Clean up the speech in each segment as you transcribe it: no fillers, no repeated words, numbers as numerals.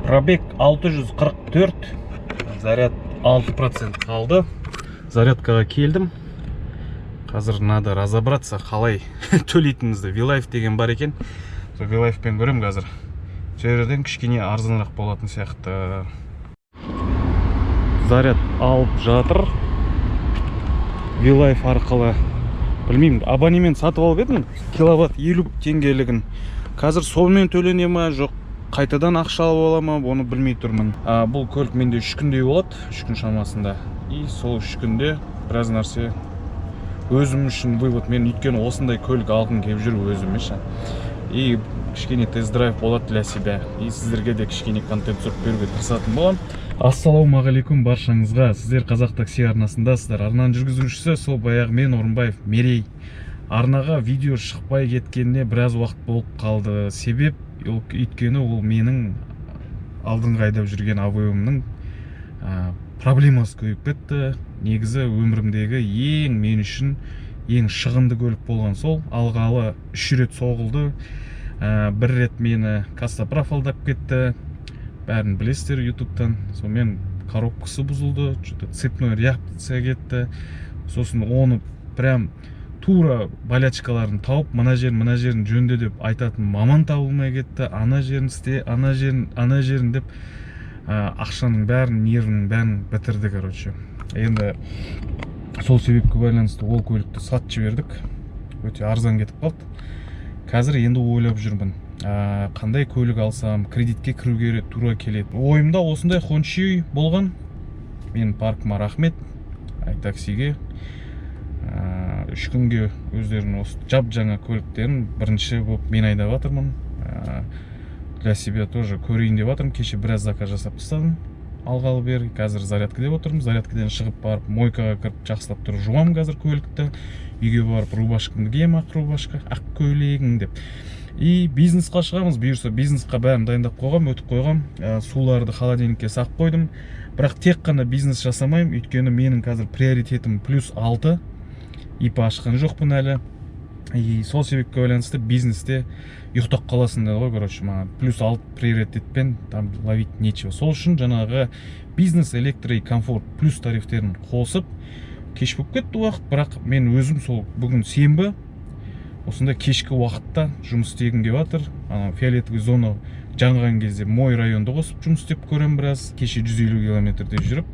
Пробег 644, заряд 6% қалды. Зарядкаға келдім. Қазір надо разобраться, қалай төлейтінімізді. V-Life деген бар екен. V-Life'пен көрем қазір. Жерден кішкене арзанырақ болатын сияқты. Заряд алып жатыр. V-Life арқылы. Білмеймін, абонемент сатып алып едім. Киловатт 50 теңгелігін. Қазір солмен төлене ма, жоқ қайтадан ақша алып ала ма, оны білмей тұрмын. Бұл көлік менде 3 күндей болады, 3 күн шамасында. И сол 3 күнде біраз нәрсе өзім үшін вывод. Мен өйткені осындай көлік алғым келіп жүр өзім үшін. И кішкене тест-драйв болады для себя. И сіздерге де кішкене контент түсіріп беруге тырысатын боламын. Ассалаумағалейкум баршаңызға. Сіздер Қазақ такси арнасындасыздар. Арнаның жүргізушісі сол баяғы мен Орынбаев Мерей. Арнаға видео шықпай кеткеніне біраз уақыт болып қалды. Себеп өйткені ол менің алдыңғы айдап жүрген авойымның проблемасы көйіп кетті. Негізі өмірімдегі мен үшін ең шығынды көлік болған сол. Алғалы 3 рет соғылды. Бір рет мені Костоправ алдап кетті. Бәрін білесіздер ютубтан. Сонымен коробкасы бұзылды, цепной реакция кетті. Сосын оны прям тура болячкаларын тауып, мына жерін жөнде деп айтатын маман табылмай кетті. Ана жерін істе, ана жерін деп ақшаның бәрін, нервінің бәрін бітірді, короче. Енді сол себепке байланысты ол көлікті сатып жібердік. Өте арзан кетіп қалды. Қазір енді ойлап жүрмін. Қандай көлік алсам, кредитке кіруге тура келеді. Ойымда осындай Хончи болған. Мен паркыма рахмет. Таксиге 3 күнге өздерінің осы жап-жаңа көліктерін бірінші болып мен айдап жатырмын. Для себя тоже көрейін деп жатырмын. Кеше біраз заказ жасап тастадым. Алғалы бері қазір зарядка деп отырмын. Зарядкадан шығып барып, мойкаға кіріп жақсылап тұрып жуам қазір көлікті. Үйге барып рубашкамды кием, ақ рубашка, ақ көйлегің деп. И бизнесқа шығамыз. Бұйырса бизнесқа бәрін дайындап қойғам, өтіп қойғам. Суларды холодильникке сақып қойдым. Бірақ тек қана бизнес жасамаймын, өйткені менің қазір приоритетім +6. ИП ашқан жоқпын әлі. И сол себепке байланысты бизнесте ұйықтап қаласың деді ғой, короче, маған +6 приоритетпен там ловить нечего. Сол үшін жаңағы бизнес, электро и комфорт плюс тарифтерін қосып, кеш болып кетті уақыт, бірақ мен өзім сол бүгін сенбі осында кешкі уақытта жұмыс істегім келіп жатыр. Фиолетовый зона жанған кезде мой районды қосып жұмыс істеп көрем біраз. Кеше 150 километрде жүріп,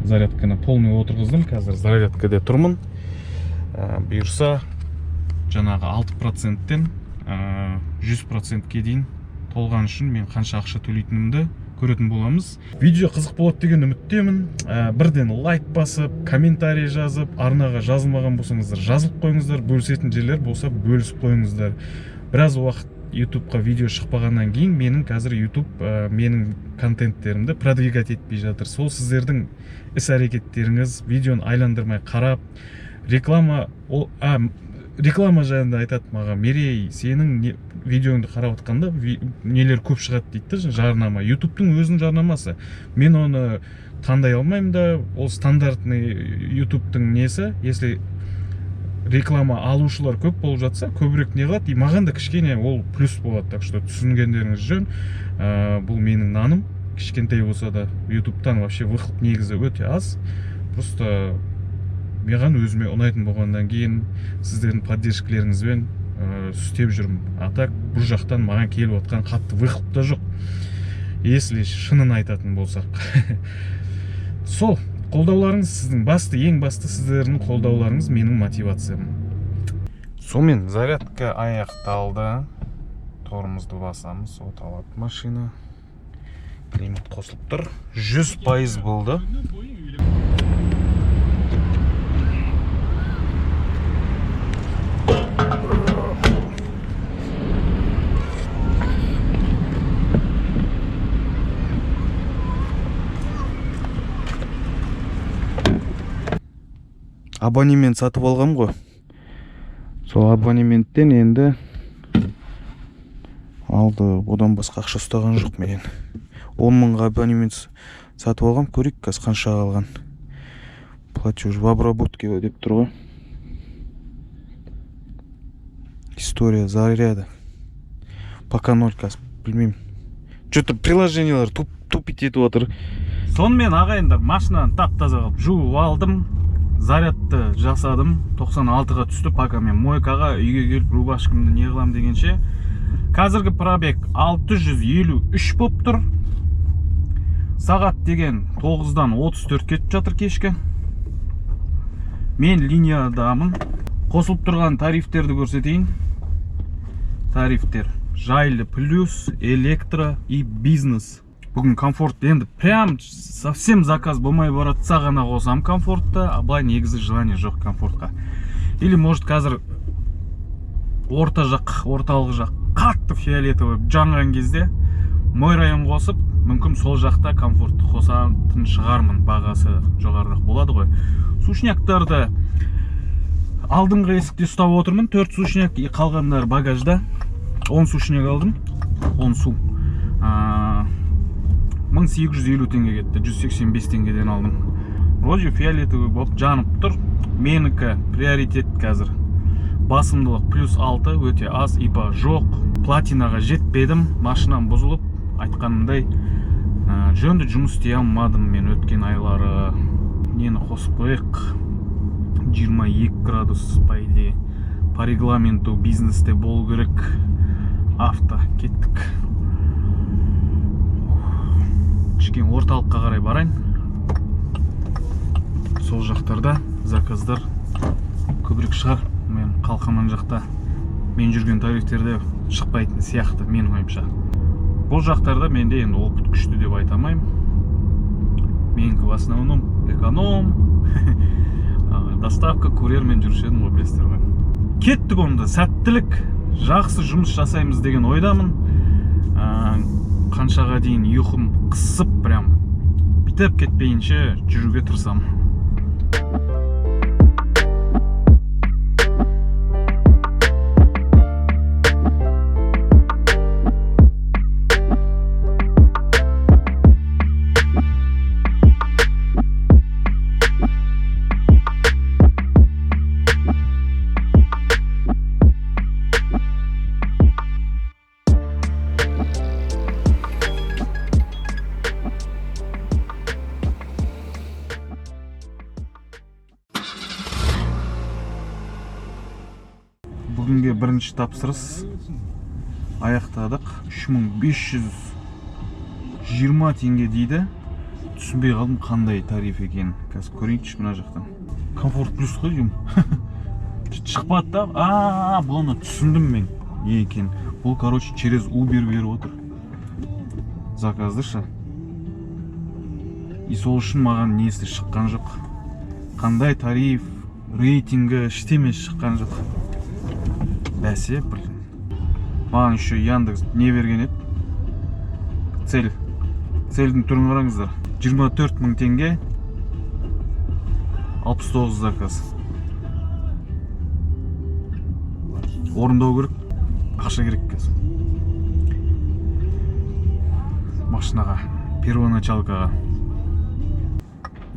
зарядканы полный отырғыздым. Қазір зарядкаде тұрмын. Бұйырса жаңағы 6%-тен 100%-ке дейін толған үшін мен қанша ақша төлейтінімді көретін боламыз. Видео қызық болады деген үміттемін. Бірден лайк басып, комментарий жазып, арнаға жазылмаған болсаңыздар жазылып қойыңыздар, бөлісетін жерлер болса бөлісіп қойыңыздар. Біраз уақыт ютубқа видео шықпағаннан кейін менің қазір ютуб менің контенттерімді продвигать етпей жатыр. Сол сіздердің іс-әрекеттеріңіз видеоны айландырмай қарап, реклама жайында айтады маған: Мерей, сенің видеоңды қарап отқанда нелер көп шығады дейді, жарнама. Ютубтың өзінің жарнамасы. Мен оны таңдай алмаймын да, ол стандартный ютубтың несі. Если реклама алушылар көп болып жатса, көбірек не қылады, и маған да кішкене ол плюс болады. Так что түсінгендеріңіз жөн. Бұл менің наным. Кішкентай болса да ютубтан вообще выхлоп негізі өте аз. Просто маған өзіме ұнайтын болғаннан кейін сіздердің поддержкілеріңізбен істеп жүрмін. А так бұл жақтан маған келіп отқан қатты выхлоп та жоқ, если шынын айтатын болсақ. Сол қолдауларыңыз сіздің ең басты сіздердің қолдауларыңыз менің мотивациям. Сонымен зарядка аяқталды. Торымызды басамыз. От алады машина. Климат қосылып тұр. 100% болды. Абонемент сатып алғам ғой. Сол абонементтен енді алды. Одан басқа ақша ұстаған жоқ мен. 10 мыңға абонемент сатып алғам. Көрейік қазір қанша алған. Платеж в обработке деп тұр ғой. История заряда. Пока 0, білмеймін. что-то приложениялар тупить етіп отыр. Сонымен ағайындар, машинаны тап-таза қылып жуып алдым, зарядты жасадым, 96-ға түсті, пока мен мойкаға үйге келіп рубашкамды не қылам дегенше. Қазіргі пробег 653 болып тұр. Сағат деген 9-дан 34 кетіп жатыр кешкі. Мен линиядамын. Қосылып тұрған тарифтерді көрсетейін. Тарифтер жайлы плюс, электро и бизнес. Бүгін комфорт енді прям совсем заказ болмай баратса ғана қосам комфортта, а былай негізі желание жоқ комфортқа. Или может қазір орталық жақ қатты фиолетовый жанған кезде мой район қосып, мүмкін сол жақта комфортты қосатын шығармын, бағасы жоғарырақ болады ғой. Сушняктарды алдыңғы есікте ұстап отырмын, 4 сушняк, қалғандар багажда. 10 сушняк алдым, 10 су. 1850 теңге кетті, 185 теңгеден алдым. Вроде фиолетовый болып жанып тұр. Менікі приоритет қазір. Басымдылық плюс 6, өте аз, ипа жоқ. Платинаға жетпедім, машинам бұзылып, айтқанымдай жөнді жұмыс істей алмадым мен өткен айлары. Нені қосып қойық? 22 градус по идее. По регламенту бизнесте болу керек. Авто, кеттік. Кішкен орталыққа қарай барайын. Сол жақтарда заказдар көбірек шығар. Мен қалқаман жақта мен жүрген тарифтерде шықпайтын сияқты менің ойымша. Бұл жақтарда менде енді опыт күшті деп айтамайым. Менікі в основном эконом. Доставка, курьермен жүруші едім ғой, білесіздер ғой. Кеттік онда, сәттілік, жақсы жұмыс жасаймыз деген ойдамын. Қаншаға дейін ұйқым қысып прям бітіп кетпейінше жүруге тырысам. Бүгінге бірінші тапсырыс аяқтадық. 3520 теңге дейді. Түсінбей қалдым қандай тариф екен. Қазір көрейінші мына жақтан. Комфорт плюс қой деймін. Шықпады да. Бұны түсіндім мен. Не екен? Бұл, короче, через Uber беріп отыр. Заказдыша. И сол үшін маған несі шыққан жоқ. Қандай тариф, рейтингі, іштеме шыққан жоқ. Бәсе, блин. Маған еще Яндекс не берген еді. Цельдің түрін қараңыздар. 24 000 теңге, 69 заказ. Орындау керек, ақша керек қазір. Машинаға, первоначалкаға.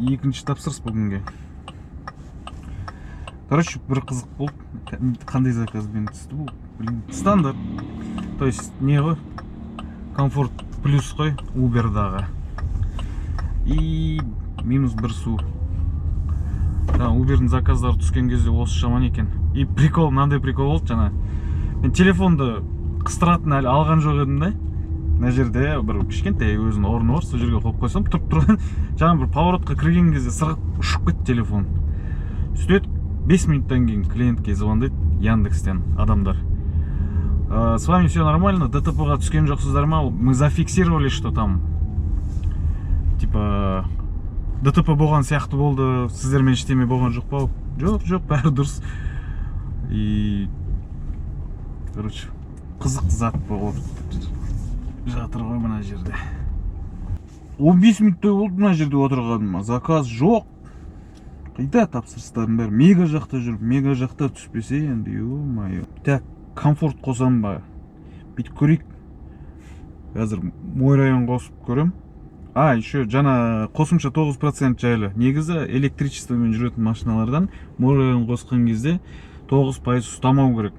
Екінші тапсырыс бүгінге. Короче, бір қызық болды. Қандай заказбен түсті бұл? Стандарт. То есть, не ғой? Комфорт плюс қой, Uber'дағы. И минус бір су. Uber'дің заказдары түскен кезде осы шаман екен. И прикол, мынандай прикол болды жаңа. Мен телефонды қыстыратын әлі алған жоқ едім да. Мына жерде бір кішкентай өзінің орны бар, сол жерге қойып қойсам, тұрып тұрған. Жаңа бір поворотқа кірген кезде сырғып ұшып кетті телефон. Сөйтіп 5 минуттан кейін клиентке звондайды Яндекстен адамдар. С вами все нормально, ДТП-ға түскен жоқсыздар ма? Мы зафиксировали, что там типа ДТП болған сияқты болды, сіздермен ештеме болған жоқ па? Жоқ, бәрі дұрыс. И короче, қызық зат болып жатыр ғой мына жерде. 15 минуттай болды мына жерде отырғаныма. Заказ жоқ. Қайда тапсырыстардың бәрі? Мега жақта жүріп, мега жақта түспесе енді, ё-моё. Так, комфорт қосам ба? Бүйтіп көрейік. Қазір мой район қосып көрем. Еще жаңа қосымша 9% жайлы. Негізі электричествомен жүретін машиналардан мой район қосқан кезде 9% ұстамау керек.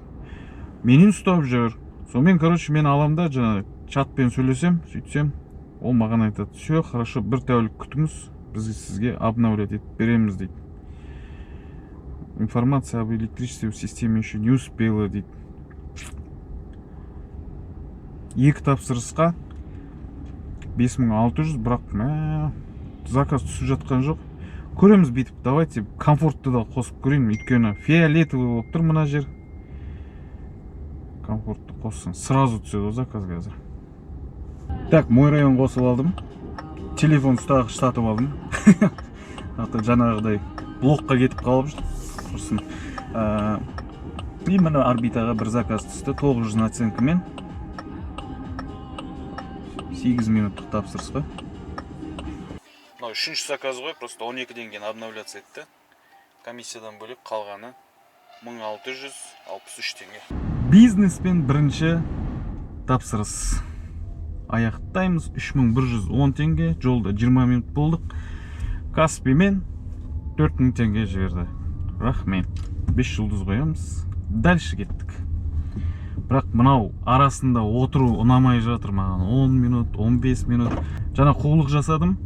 Менен ұстап жүр. Сонымен, короче, мен аламда жаңа чатпен сөйлесем, сөйтсем, ол маған айтады: все, хорошо, бір тәулік күтіңіз, біз сізге обновлять етіп береміз дейді. Информация об электричестве в системе еще не успела дейді. Екі тапсырысқа 5600, бірақ заказ түсіп жатқан жоқ. Көреміз бүйтіп, давайте комфортты да қосып көрейін, өйткені фиолетовый болып тұр мына жер. Комфортты қоссын, сразу түседі заказ қазір. Так, мой район қосып алдым. Телефон ұстағыш сатып алдым. Жаңағыдай блокқа кетіп қалып жүрсін. И мына орбитаға бір заказ түсті, 900 наценкімен. 8 минуттық тапсырысқа. Мынау үшінші заказ ғой, просто 12-ден кейін обновляция етті. Комиссиядан бөлек қалғаны 1663 теңге. Бизнеспен бірінші тапсырыс аяқтаймыз. 3110 теңге, жолда 20 минут болдық. Каспимен 4000 теңге жіберді. Рахмет. 5 жұлдыз қоямыз. Дальше кеттік. Бірақ мынау арасында отыру ұнамай жатыр маған. 10 минут, 15 минут. Жаңа қулық жасадым.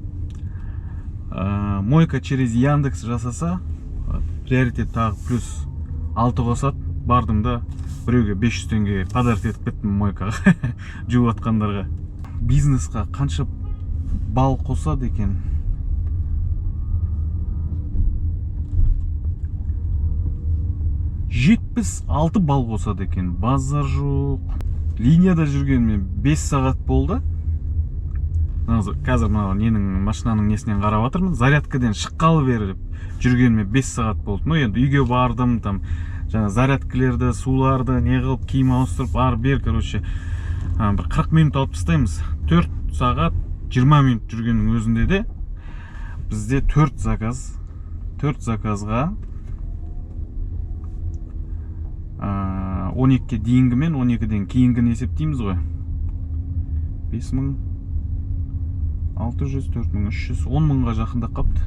Мойка через Яндекс жасаса, приоритет тағы плюс 6 қосады. Бардым да біреуге 500 теңге подарок етіп кеттім мойкаға. Жуып атқандарға. Бизнесқа қанша бал қосады екен? «76 бал қосады екен. Базар жоқ. Линияда жүргенмен 5 сағат болды. Қазір ненің машинаның несінен қарап жатырмын. Зарядкадан шыққалы бері жүргенмен 5 сағат болды. Енді үйге бардым, жаңа зарядкілерді, суларды, не қылып, киім ауыстырып, бер, короче, бір 40 минут алып тастаймыз. 4 сағат 20 минут жүргеннің өзінде де бізде 4 заказға 12-ке дейінгі мен 12-ден кейінгіні есептейміз ғой. 5600, 4300, 10 мыңға жақында қапты.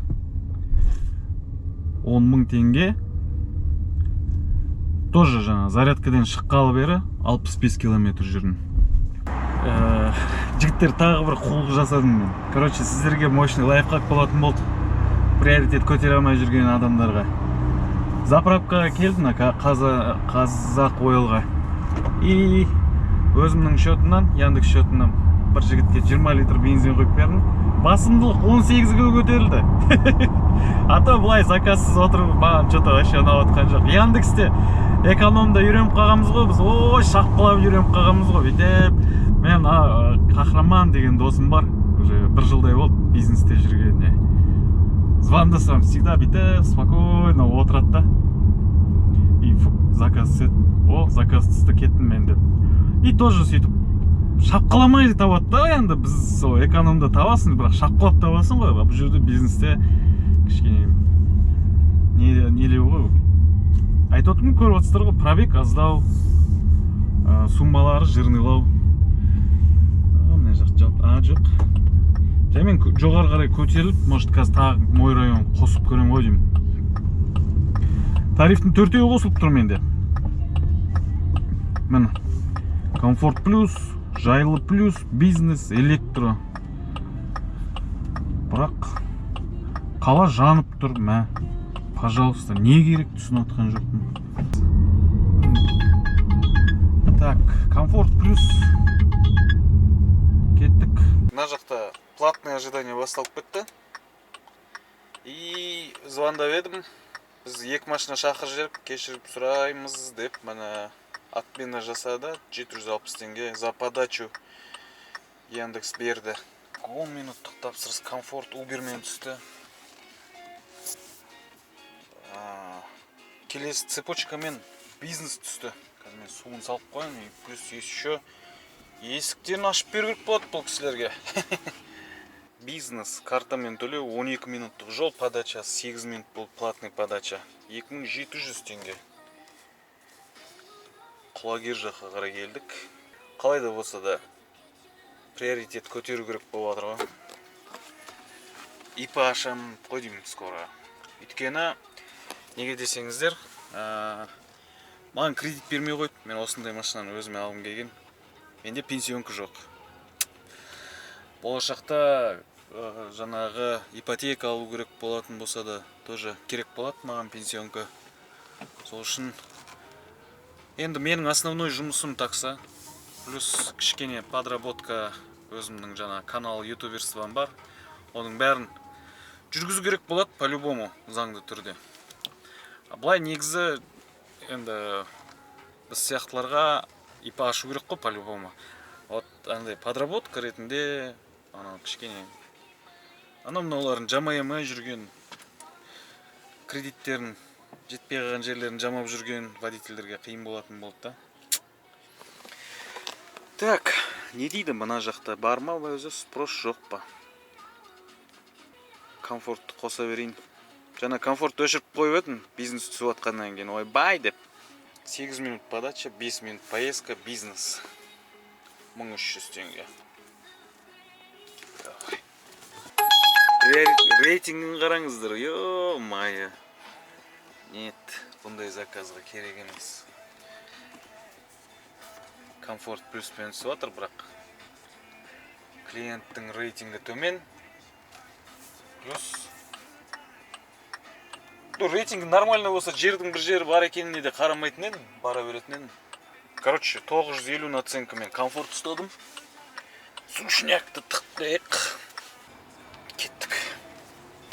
10 мың теңге. Тоже жаңа зарядкадан шыққалы бері 65 километр жүрдім. Жігіттер, тағы бір қулық жасадым мен. Короче, сіздерге мощный лайфхак болатын болды. Приоритет көтере алмай жүрген адамдарға. Заправкаға келдім, Қазақ Ойлға. И өзімнің счетымнан, Яндекс счетымнан бір жігітке 20 литр бензин қойып бердім. Басымдылық 18-ге көтерілді. Ата бұлай заказсыз отырып, маған что-то вообще ұнап отқан жоқ. Яндексте экономда үйреніп қалғанбыз ғой, біз шаққылап үйреніп қалғанбыз ғой. Бүйтіп, мен Қахраман деген досым бар, уже бір жылдай болды бизнесте жүргеніне. Звондасам, всегда бүйтіп, спокойно отырады да. И заказ түседі. Заказ түсті, кеттім мен деп. И тоже сөйтіп шапқаламай табады да, енді біз экономда табасың, бірақ шапқалап табасың ғой. Бұл жерде бизнесте кішкене нелеу ғой. Айтып отырмын, көріп отырсыздар ғой, пробег аздау, суммалары жирнылау. Мына жақ жоқ. Жәмен жоғары қарай көтеріліп, может қазір тағы мой район қосып көрем ғой деймін. Тарифтің 4-еуі қосылып тұр менде. Міне, комфорт плюс, жайлы плюс, бизнес, электро. Бірақ қала жанып тұр, пожалуйста, не керек түсініп отқан жоқпын. Так, комфорт плюс. Кеттік. Мына жақта платное ожидание басталып кетті. И звондап едім. Біз 2 машина шақырып жіберіп, кешіріп сұраймыз деп, мына отмена жасады. 760 теңге за подачу Яндекс берді. 10 минуттық тапсырыс комфорт Uberмен түсті. Келесі цепочкамен бизнес түсті. Қазір мен суын салып қойын, плюс еще есіктерін ашып беру керек болады бұл кісілерге. Бизнес картамен төлеу 12 минуттық жол подача, 8 минут бұл платный подача. 2700 теңге. Құлагер жаққа қарай келдік. Қалай да болса да приоритет көтеру керек болып жатыр ғой. ИП ашам қойдым скоро. Өйткені неге десеңіздер, маған кредит бермей қойды. Мен осындай машинаны өзіме алғым келген. Менде пенсионка жоқ. болашақта жаңағы ипотека алу керек болатын болса да тоже керек болады маған пенсионка. Сол үшін енді менің основной жұмысым такса, плюс кішкене подработка, өзімнің жаңа канал ютуберством бар. Оның бәрін жүргізу керек болады по-любому заңды түрде. Былай негізі енді біз сияқтыларға ипа ашу керек қой по-любому. Вот андай подработка ретінде кішкене мынауларын жамай жүрген, кредиттерін жетпей қалған жерлерін жамап жүрген водительдерге қиын болатын болды да. Так, не дейді мына жақта, бар ма өзі спрос жоқ па? Комфортты қоса берейін. Жаңа комфорт өшіріп қойып едім, бизнес түсіп атқаннан кейін, ойбай деп. 8 минут подача, 5 минут поездка, бизнес. 1300 теңге. Рейтингін қараңыздар, ё-майы. Нет, бұндай заказға керек емес. Комфорт плюспен түсіп атыр, бірақ клиенттің рейтингі төмен. Плюс рейтингі нормально болса, жердің бір жері бар екеніне де қарамайтын едім, бара беретін едім. Короче, 950 оценкамен комфорт ұстадым. Сушнякты тықтық. Кеттік.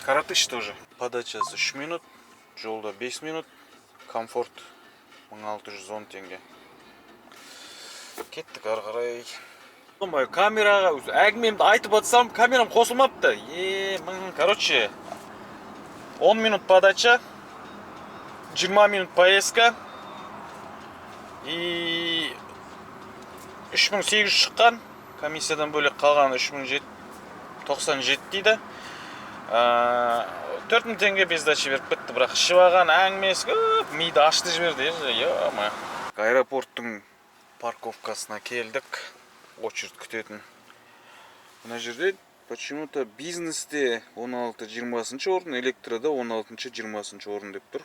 Каратыш тоже. Подачасы 3 минут, жолда 5 минут, комфорт 1610 теңге. Кеттік ары қарай. Камераға әңгімемді айтып атсам, камерам қосылмапты. Короче, 10 минут подача, 20 минут поездка и 3800 шыққан, комиссиядан бөлек қалған 3797 дейді. 4000 теңге без дачи беріп бітті, бірақ ішіп алған әңгімесі көп, миды ашты жіберді. Аэропорттың парковкасына келдік, очередь күтетін. Мына жерде почему-то бизнесте 16-20 орын, электрода 16-20 орын деп тұр.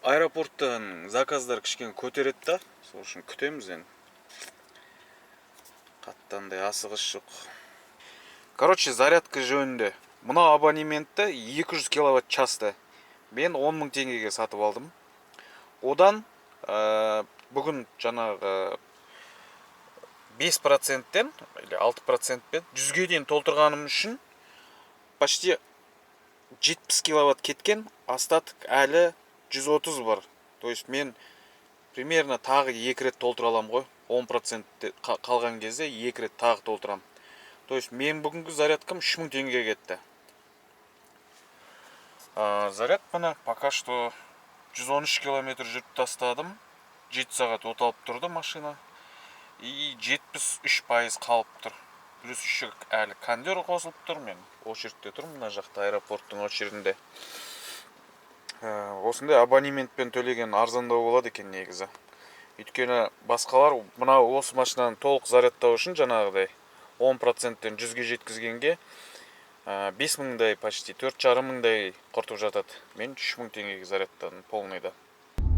Аэропорттан заказдар кішкен көтереді да, сол үшін күтеміз енді. Қаттандай асығыс жоқ. Короче, зарядка жөнінде. Мына абонементті 200 киловатт часты мен 10 000 теңгеге сатып алдым. Одан бүгін жаңағы 5%-тен или 6%-пен 100-ге дейін толтырғаным үшін почти 70 киловатт кеткен, остаток әлі 130 бар. То есть мен примерно тағы 2 рет толтыра алам ғой. 10% қалған кезде 2 рет тағы толтырам. То есть мен бүгінгі зарядкам 3000 теңге кетті. Заряд мына пока что 113 километр жүріп тастадым. 7 сағат оталып тұрды машина. И 73% қалып тұр. Плюс еще әлі кондер қосылып тұр, мен очередте тұрмын, мына жақта аэропорттың очередінде. Осындай абонементпен төлеген арзандау болады екен негізі. Өйткені басқалар мына осы машинаны толық зарядтау үшін жаңағыдай 10%-тен 100-ге жеткізгенге 5000-дай почти 4500-дай құртып жатады. Мен 3000 теңгеге зарядтадым полныйда.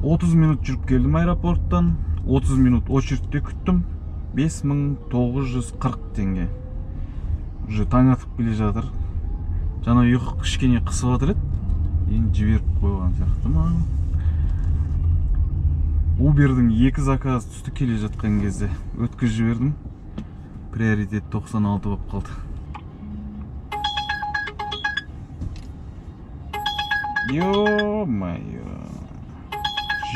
30 минут жүріп келдім аэропорттан, 30 минут очередте күттім, 5940 теңге. Уже таң атып келе жатыр. Жаңа ұйқы кішкене қысып жатыр еді, енді жіберіп қойған сияқты ма. Uber'дің 2 заказ түсті келе жатқан кезде өткізіп жібердім. Приоритет 96 болып қалды. Ё-майо.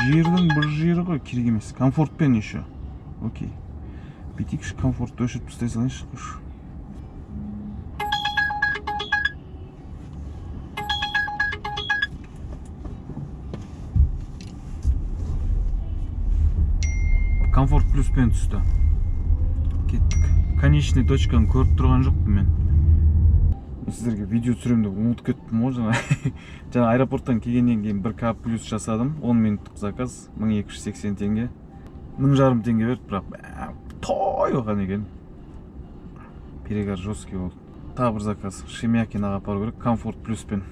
Жердің бір жері ғой, керек емес. Комфортпен еще. Окей. Бүйтейікші комфортты өшіріп тастай салайыншы. Комфорт плюспен түсті. Кеттік. Конечный точканы көріп тұрған жоқпын мен. Сіздерге видео түсіремін деп ұмытып кеттім ғой жаңа. Жаңа аэропорттан келгеннен кейін 1К плюс жасадым. 10 минуттық заказ, 1280 теңге. 1500 теңге берді, бірақ той оған екен. Перегар жесткий болды. Тағы бір заказ. Шемякинаға апару керек. Комфорт плюспен.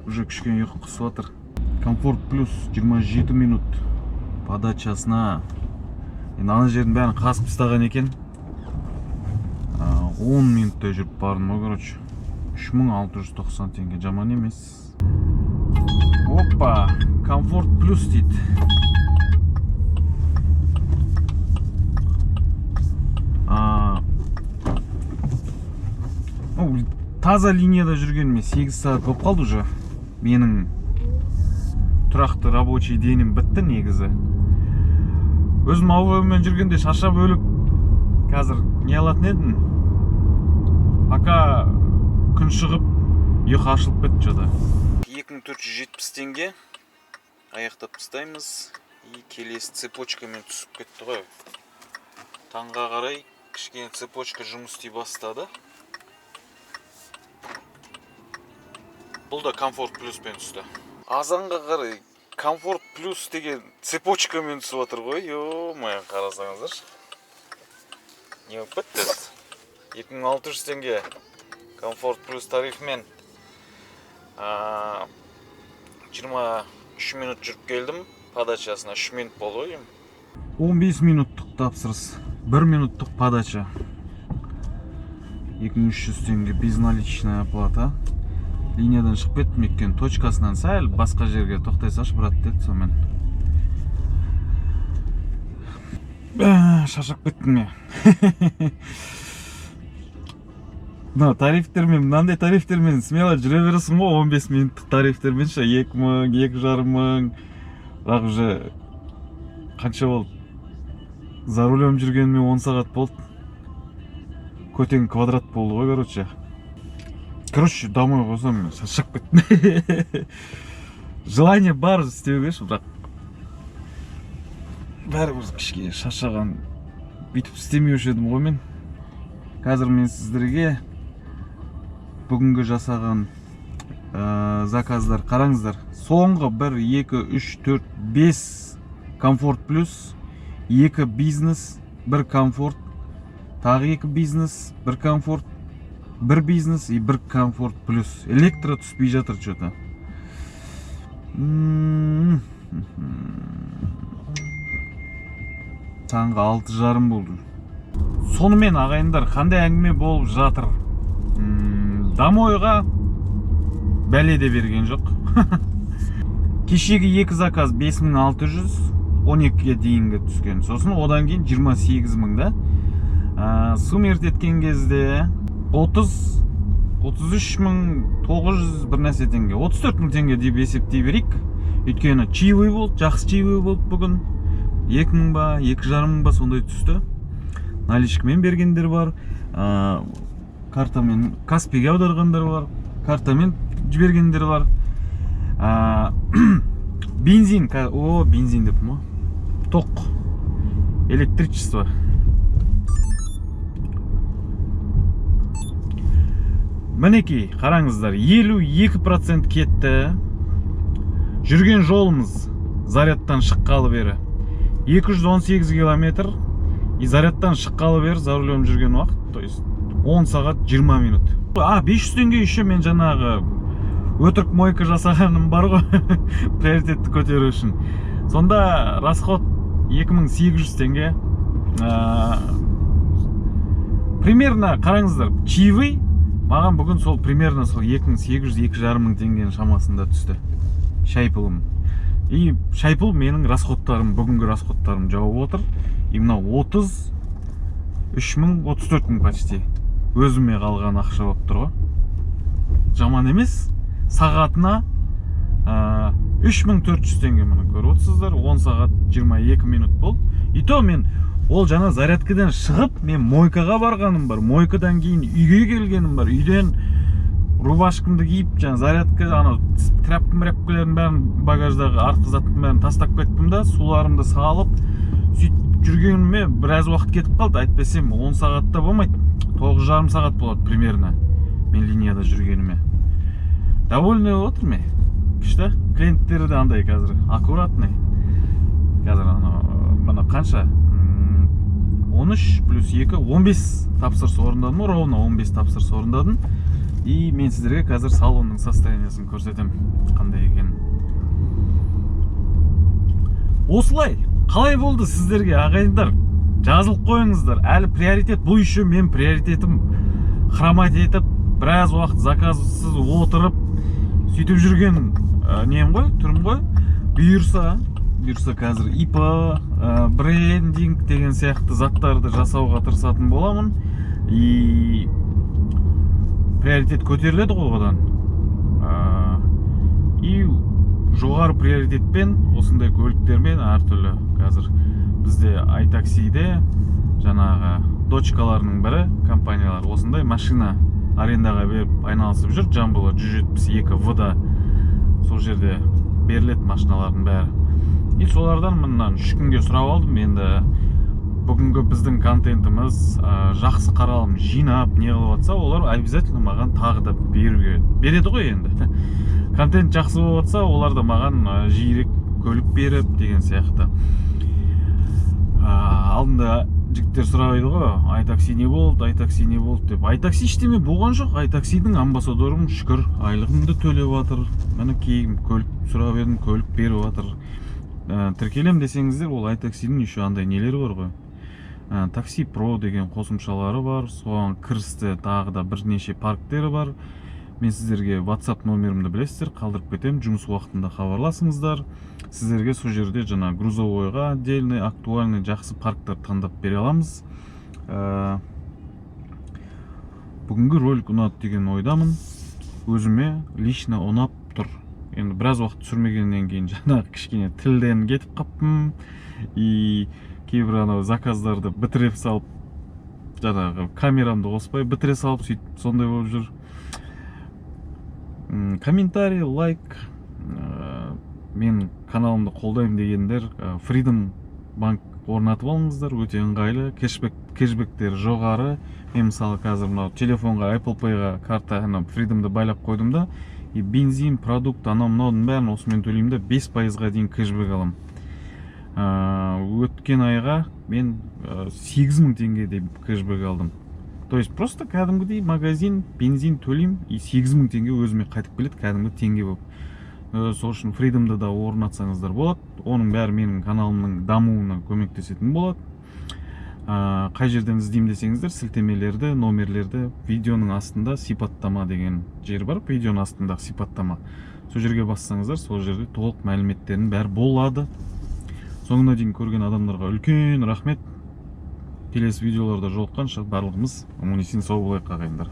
Уже кішкене ұйқы қысып жатыр. Комфорт плюс 27 минут подачасына. Ана жердің бәрін қасып тастаған екен. 10 минутта жүріп бардым ғой, короче. 3690 теңге, жаман емес. Опа, комфорт плюс дейді. Таза линияда жүргеніме 8 сағат болып қалды уже. Менің тұрақты рабочий денім бітті негізі. Өзім ауылмен жүргенде шаршап өліп, қазір не алатын едім? Пока күн шығып, ұйқы ашылып кетті жода. 2470 теңге аяқтап тастаймыз. И келесі цепочкамен түсіп кетті ғой. Таңға қарай кішкене цепочка жұмыс істей бастады. Бұл да комфорт плюспен түсті. Азанға қарай комфорт плюс деген цепочкамен түсіп отыр ғой. Ё-май, қарасаңыздар. Не болып бітті? 2600 теңге комфорт плюс тарифмен 23 минут жүріп келдім. Подачасына 3 минут болды ғой. 15 минуттық тапсырыс, 1 минуттық подача. 2300 теңге безналичная оплата. Линиядан шығып кеттім, өйткені точкасынан сәл басқа жерге тоқтай салшы, брат деді, сонымен. Шаршап кеттім мен. Тарифтермен, мынандай тарифтермен смело жүре бересің ғой, 15 минуттық тарифтермен ше, 2000, 2500. Бірақ уже қанша болды? За рулем жүргеніме 10 сағат болды. Көтен квадрат болды ғой, короче. Короче, домой қойсам мен шаршап кеттім. Желание бар істеуге ше, бірақ бәрібір кішкене шаршаған, бүйтіп істемеуші едім ғой мен. Қазір мен сіздерге бүгінгі жасаған заказдар қараңыздар. Соңғы 1, 2, 3, 4, 5 комфорт плюс, 2 бизнес, 1 комфорт, тағы 2 бизнес, 1 комфорт, 1 бизнес и 1 комфорт плюс. Электро түспей жатыр что-то. Таңғы 6:30 болды. Сонымен ағайындар, қандай әңгіме болып жатыр? Домойға бәле де берген жоқ. Кешегі 2 заказ 5600, 12-ге дейінгі түскен. Сосын одан кейін 28.000 да. Суммерт еткен кезде 33.900 бір нәрсе теңге, 34.000 теңге деп есептей берейік. Өйткені чаевой болды, жақсы чаевой болды бүгін. 2000 ба, 2500 ба сондай түсті. Наличкамен бергендер бар, картамен Каспиге аударғандар бар, картамен жібергендер бар. Бензин, бензин деп ма? Ток, электричество. Мінекей, қараңыздар, 52% кетті. Жүрген жолымыз зарядтан шыққалы бері 218 километр. И зарядтан шыққалы бері за рулем жүрген уақыт, то есть 10 сағат 20 минут. 500 теңге еще мен жаңағы өтірік мойка жасағаным бар ғой, приоритетті көтеру үшін. Сонда расход 2800 теңге. Примерно қараңыздар, чаевой маған бүгін сол примерно сол 2800-2,500 теңгенің шамасында түсті. Шайпылым. И шайпыл менің расходтарым, бүгінгі расходтарым жауып отыр. И мына 33.000, 34.000 почти. Өзіме қалған ақша болып тұр ғой. Жаман емес. Сағатына 3400 теңге мұны көріп отырсыздар. 10 сағат 22 минут болды. И то мен ол жаңа зарядкадан шығып, мен мойкаға барғаным бар. Мойкадан кейін үйге келгенім бар. Үйден рубашкамды киіп, жаңа зарядка, тряпка-мряпкалердің бәрін багаждағы артқы заттың бәрін тастап кеттім да, суларымды салып, сөйтіп жүргеніме біраз уақыт кетіп қалды. Айтпасам 10 сағатта болмайды, 9,5 сағат болады примерно мен линияда жүргеніме. Довольный отыр ме? Күшті? Клиенттері де андай қазір, аккуратный. Қазір мына қанша? 13 плюс 2, 15 тапсырыс орындадым, ровно 15 тапсырыс орындадым. И мен сіздерге қазір салонның состояниясын көрсетем, қандай екен. Осылай, қалай болды сіздерге ағайындар? жазылып қойыңыздар. Әлі приоритет, бұл еще мен приоритетім хромать етіп, біраз уақыт заказсыз отырып, сөйтіп жүрген нем ғой, түрім ғой. Бұйырса қазір ИПА, брендинг деген сияқты заттарды жасауға тырысатын боламын. И приоритет көтеріледі ғой одан. И жоғары приоритетпен осындай көліктермен әртүрлі қазір бізде iTaxi'де жаңағы дочкаларының бірі компаниялар осындай машина арендаға беріп айналысып жүр. Жамбылы 172 В-да сол жерде беріледі машиналардың бәрі. И солардан мындан 3 күнге сұрап алдым. Енді бүгінгі біздің контентіміз жақсы қаралым жинап не қылып жатса, олар обязательно маған тағы да береді ғой енді. Контент жақсы болып жатса, олар да маған жиірек көлік беріп деген сияқты. Алдында жігіттер сұрайды ғой, iTaxi не болды деп. iTaxi ештеме болған жоқ. iTaxi'дің амбассадорым шүкір айлығымды төлеп жатыр. Міне кейін көлік сұрап едім, көлік беріп жатыр. Тіркелем десеңіздер, ол iTaxi'дің еще андай нелері бар ғой. Taxi Pro деген қосымшалары бар. Соған кірісті тағы да бірнеше парктері бар. Мен сіздерге WhatsApp номерімді білесіздер, қалдырып кетем, жұмыс уақытында хабарласыңыздар. Сіздерге сол жерде жаңа грузовойға отдельный, актуальный жақсы парктар таңдап бере аламыз. Бүгінгі ролик ұнады деген ойдамын. Өзіме лично ұнап тұр. Енді біраз уақыт түсірмегеннен кейін жаңағы кішкене тілден кетіп қаппым. И кейбір анау заказдарды бітіріп салып, жаңағы камерамды қоспай бітіре салып, сөйтіп сондай болып жүр. Комментарий, лайк, мен каналымды қолдаймын дегендер Freedom банк орнатып алыңыздар, өте ыңғайлы, кэшбэктер жоғары. Мен мысалы қазір мынау телефонға Apple Pay'ға карта Freedom'ды байлап қойдым да, и бензин, продукт, анау-мынаудың бәрін осымен төлеймін да 5%-ға дейін кэшбэк алам. Өткен айға мен 8000 теңгедей кэшбэк алдым. То есть просто кәдімгідей магазин, бензин төлейм, и 8000 теңге өзіме қайтып келеді, кәдімгі теңге болып. Сол үшін Freedom'ды да орнатсаңыздар болады. Оның бәрі менің каналымның дамуына көмектесетін болады. Қай жерден іздеймін десеңіздер, сілтемелерді, номерлерді видеоның астында сипаттама деген жер бар. Видеоның астында сипаттама. Сол жерге бассаңыздар, сол жерде толық мәліметтердің бәрі болады. Соңына дейін көрген адамдарға үлкен рахмет. Келесі видеоларда жолыққанша барлығымыз аман есен сау болайық ағайындар.